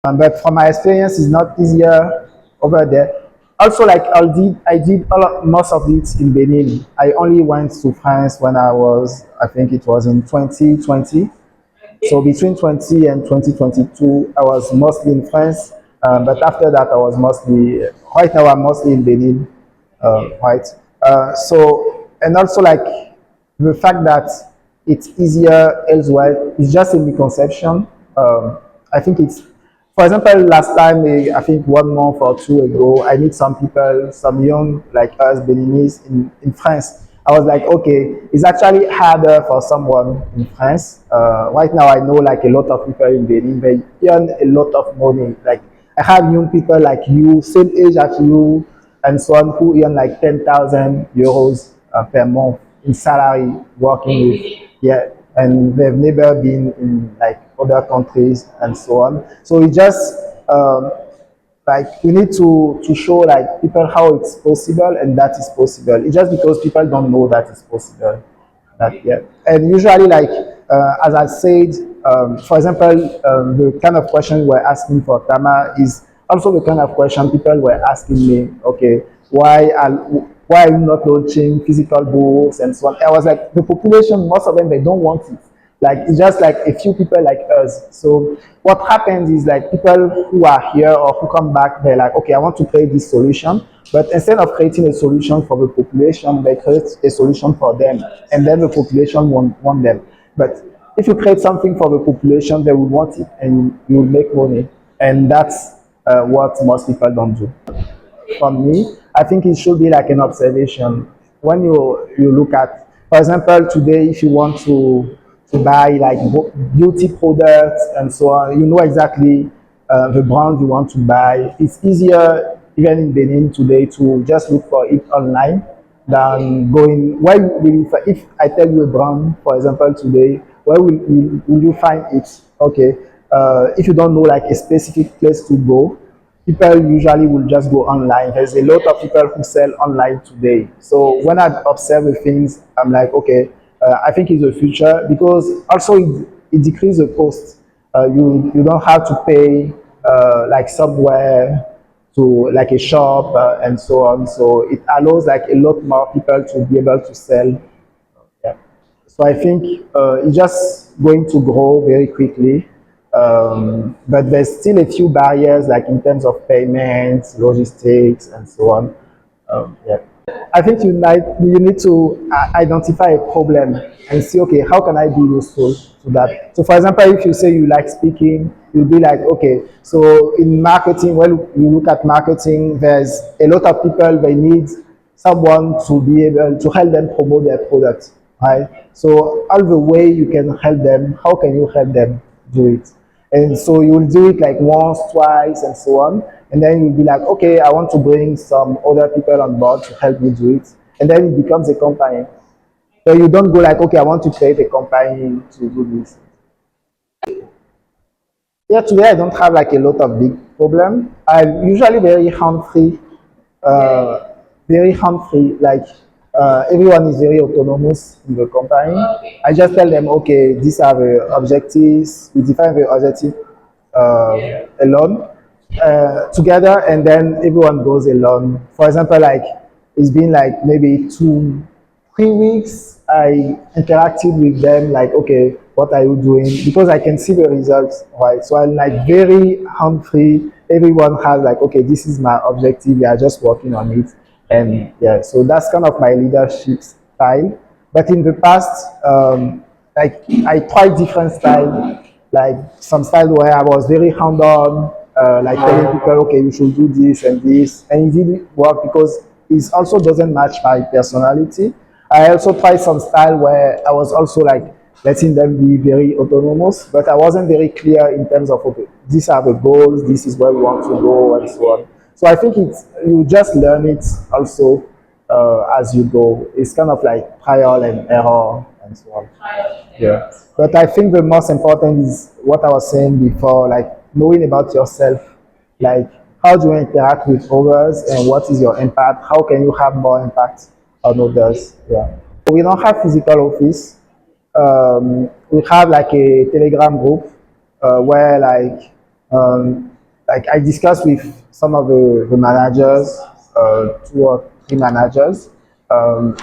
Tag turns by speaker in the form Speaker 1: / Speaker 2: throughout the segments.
Speaker 1: But from my experience, it's not easier over there. Also, like I did most of it in Benin. I only went to France when I think it was in 2020. So between 20 and 2022, I was mostly in France. But after that, I was mostly, right now, I'm mostly in Benin, right? And also like the fact that it's easier elsewhere is just a misconception. I think it's, for example, last time, I think 1 month or two ago, I meet some people, some young like us, Beninese in France. I was like, okay, it's actually harder for someone in France. Right now, I know like a lot of people in Benin, they earn a lot of money. Like I have young people like you, same age as you, and so on, who earn like 10,000 euros per month in salary working with, yeah, and they've never been in like other countries and so on. So it just like we need to show like people how it's possible and that is possible. It's just because people don't know that it's possible. That, yeah, and usually like as I said, for example, the kind of question we're asking for Tama is also the kind of question people were asking me. Okay, why are you not launching physical books and so on? I was like, the population, most of them, they don't want it. Like it's just like a few people like us. So what happens is like people who are here or who come back, they're like, okay, I want to create this solution. But instead of creating a solution for the population, they create a solution for them. And then the population won't want them. But if you create something for the population, they will want it and you will make money. And that's what most people don't do. For me, I think it should be like an observation. When you look at, for example, today, if you want to buy like beauty products and so on, you know exactly the brand you want to buy. It's easier even in Benin today to just look for it online than going. Where will you, if I tell you a brand, for example, today, where will you find it? Okay, if you don't know like a specific place to go, people usually will just go online. There's a lot of people who sell online today. So when I observe the things, I'm like, okay, I think it's the future because also it decreases the cost. You don't have to pay like somewhere to like a shop and so on. So it allows like a lot more people to be able to sell. Yeah. So I think it's just going to grow very quickly. But there's still a few barriers, like in terms of payments, logistics, and so on. Yeah. I think you need to identify a problem and see, okay, how can I be useful to that? So, for example, if you say you like speaking, you'll be like, okay, so in marketing, when you look at marketing, there's a lot of people, they need someone to be able to help them promote their product, right? So, all the way you can help them, how can you help them do it? And so you will do it like once, twice, and so on. And then you'll be like, okay, I want to bring some other people on board to help me do it. And then it becomes a company. So you don't go like, okay, I want to create a company to do this. Yeah, today I don't have like a lot of big problem. I'm usually uh, very hand-free. Like everyone is very autonomous in the company. I just tell them, okay, these are the objectives. We define the objective alone together, and then everyone goes alone. For example, like it's been like maybe 3 weeks. I interacted with them, like, okay, what are you doing? Because I can see the results, right? So I'm like very hand-free. Everyone has like, okay, this is my objective. We are just working on it, and yeah. So that's kind of my leadership style. But in the past, like I tried different style, like some style where I was very hand-on, like telling people, okay, you should do this, and it didn't work because it also doesn't match my personality. I also tried some style where I was also like letting them be very autonomous, but I wasn't very clear in terms of, okay, these are the goals, this is where we want to go, and so on. So I think it's you just learn it also as you go. It's kind of like trial and error and so on. Yeah. But I think the most important is what I was saying before, like knowing about yourself, like how do you interact with others and what is your impact? How can you have more impact on others? Yeah. We don't have physical office. We have like a Telegram group where like like I discussed with some of the managers, 2 or 3 managers,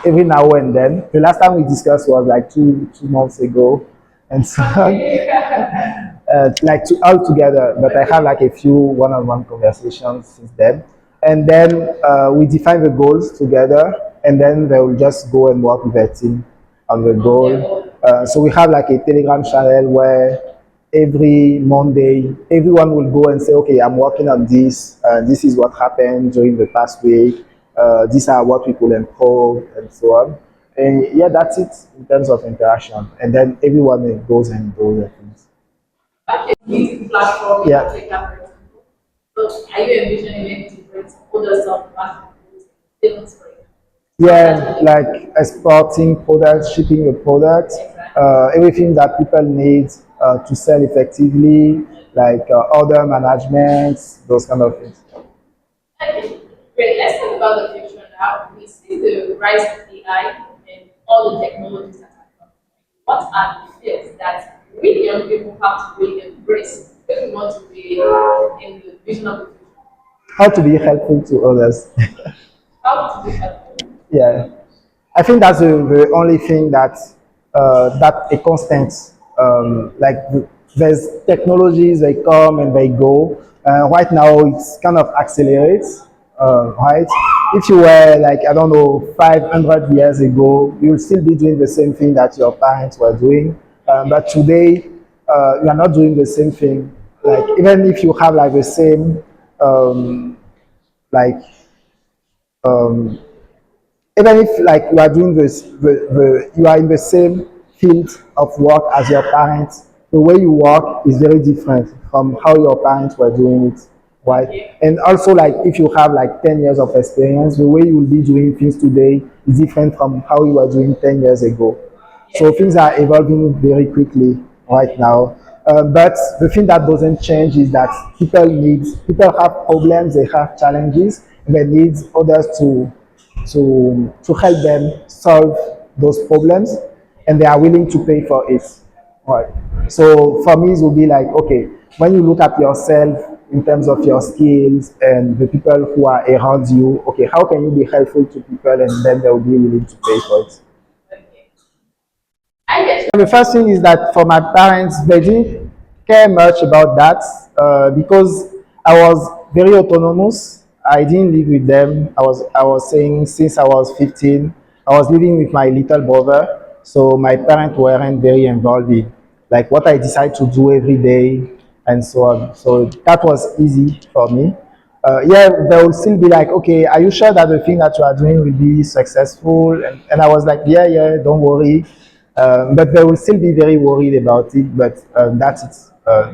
Speaker 1: every now and then. The last time we discussed was like two months ago, and so like all together. But I had like a few one-on-one conversations since then, and then we define the goals together, and then they will just go and work with their team on the goal. So we have like a Telegram channel where every Monday, everyone will go and say, okay, I'm working on this. This is what happened during the past week. These are what we could improve and so on. And yeah, that's it in terms of interaction. And then everyone goes and does their things.
Speaker 2: Music platform in
Speaker 1: Yeah.
Speaker 2: Africa, for example. So are you envisioning any different other stuff platforms, sales for example?
Speaker 1: Yeah, like exporting products, shipping a product, everything that people need to sell effectively, like order management, those kind of things.
Speaker 2: Okay, great. Let's talk about the future now. We see the rise of AI and all the technologies that are coming. What are the fields that we young people have to really embrace if we want to be in the vision of the future?
Speaker 1: How to be helpful to others.
Speaker 2: How to be helpful?
Speaker 1: Yeah, I think that's the only thing that a constant. Like there's technologies they come and they go. Right now it's kind of accelerates. Right? If you were like I don't know 500 years ago, you'll still be doing the same thing that your parents were doing. But today you are not doing the same thing. Like even if you have like the same like um, even if like you are doing this, you are in the same field of work as your parents, the way you work is very different from how your parents were doing it, right? And also like if you have like 10 years of experience, the way you will be doing things today is different from how you were doing 10 years ago. So things are evolving very quickly right now. But the thing that doesn't change is that people have problems, they have challenges, and they need others to help them solve those problems, and they are willing to pay for it. Right. So for me, it will be like, okay, when you look at yourself in terms of your skills and the people who are around you, okay, how can you be helpful to people, and then they will be willing to pay for it.
Speaker 2: Okay. I get
Speaker 1: The first thing is that for my parents, they didn't care much about that because I was very autonomous. I didn't live with them. I was saying since I was 15, I was living with my little brother. So my parents weren't very involved in like what I decide to do every day and so on. So that was easy for me. Yeah, they will still be like, okay, are you sure that the thing that you are doing will be successful? And I was like, yeah, yeah, don't worry. But they will still be very worried about it, but that's it,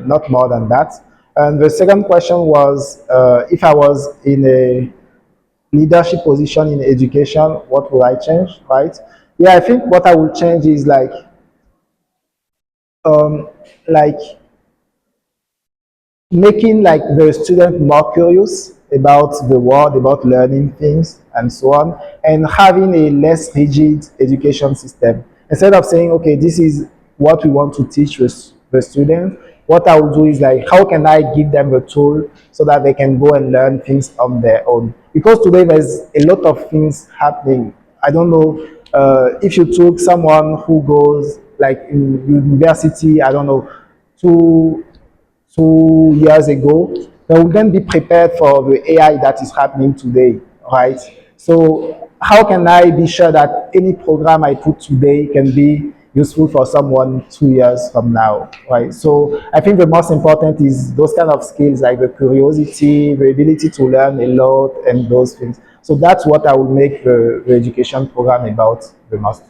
Speaker 1: not more than that. And the second question was if I was in a leadership position in education, what would I change, right? Yeah, I think what I would change is um, like making like the student more curious about the world, about learning things and so on, and having a less rigid education system. Instead of saying, okay, this is what we want to teach the student, what I will do is like, how can I give them the tool so that they can go and learn things on their own? Because today there's a lot of things happening. I don't know if you took someone who goes like in university, I don't know, to 2 years ago, they will then be prepared for the AI that is happening today, right? So how can I be sure that any program I put today can be useful for someone 2 years from now, right? So I think the most important is those kind of skills like the curiosity, the ability to learn a lot and those things. So that's what I will make the education program about the most.